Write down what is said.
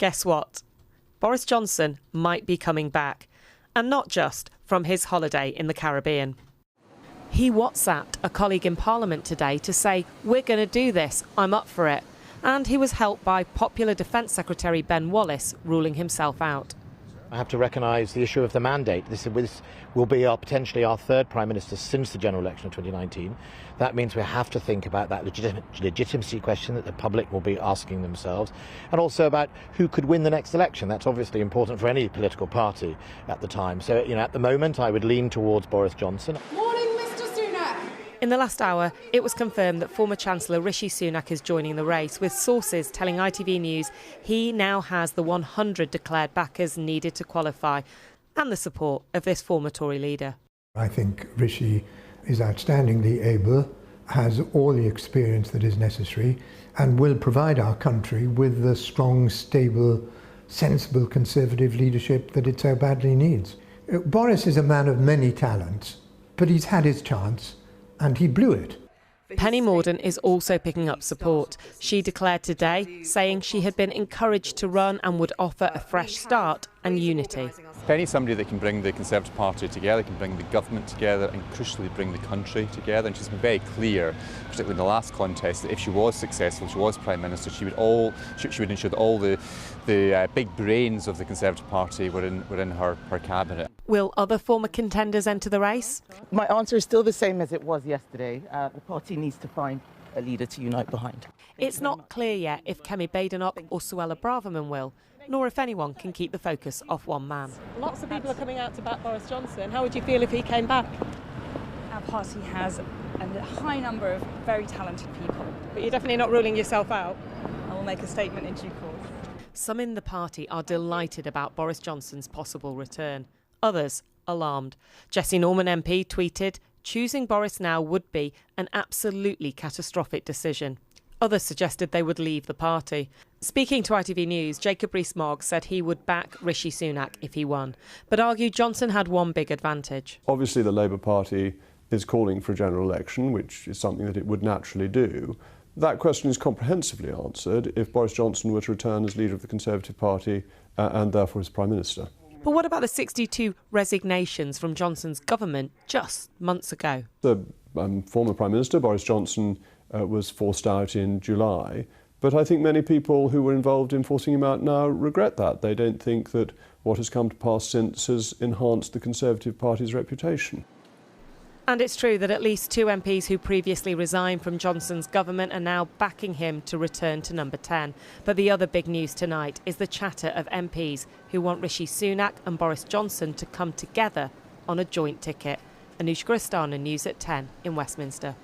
Guess what? Boris Johnson might be coming back, and not just from his holiday in the Caribbean. He WhatsApped a colleague in Parliament today to say, "We're going to do this, I'm up for it." And he was helped by popular Defence Secretary Ben Wallace ruling himself out. I have to recognise the issue of the mandate. This will be potentially our third Prime Minister since the general election of 2019. That means we have to think about that legitimacy question that the public will be asking themselves, and also about who could win the next election. That's obviously important for any political party at the time. So, at the moment, I would lean towards Boris Johnson. In the last hour, it was confirmed that former Chancellor Rishi Sunak is joining the race, with sources telling ITV News he now has the 100 declared backers needed to qualify, and the support of this former Tory leader. I think Rishi is outstandingly able, has all the experience that is necessary, and will provide our country with the strong, stable, sensible Conservative leadership that it so badly needs. Boris is a man of many talents, but he's had his chance. And he blew it. Penny Mordaunt is also picking up support. She declared today, saying she had been encouraged to run and would offer a fresh start and unity. Penny's somebody that can bring the Conservative Party together, can bring the government together and crucially bring the country together. And she's been very clear, particularly in the last contest, that if she was successful, she was Prime Minister, she would ensure that all the big brains of the Conservative Party were in her cabinet. Will other former contenders enter the race? My answer is still the same as it was yesterday. The party needs to find a leader to unite behind. It's not clear yet if Kemi Badenoch or Suella Braverman will, nor if anyone can keep the focus off one man. Lots of people are coming out to back Boris Johnson. How would you feel if he came back? Our party has a high number of very talented people. But you're definitely not ruling yourself out? I will make a statement in due course. Some in the party are delighted about Boris Johnson's possible return. Others alarmed. Jessie Norman MP tweeted, "Choosing Boris now would be an absolutely catastrophic decision." Others suggested they would leave the party. Speaking to ITV News, Jacob Rees-Mogg said he would back Rishi Sunak if he won, but argued Johnson had one big advantage. Obviously the Labour Party is calling for a general election, which is something that it would naturally do. That question is comprehensively answered if Boris Johnson were to return as leader of the Conservative Party and therefore as Prime Minister. But what about the 62 resignations from Johnson's government just months ago? The former Prime Minister, Boris Johnson, was forced out in July. But I think many people who were involved in forcing him out now regret that. They don't think that what has come to pass since has enhanced the Conservative Party's reputation. And it's true that at least 2 MPs who previously resigned from Johnson's government are now backing him to return to number 10. But the other big news tonight is the chatter of MPs who want Rishi Sunak and Boris Johnson to come together on a joint ticket. Anushka Astana, News at 10 in Westminster.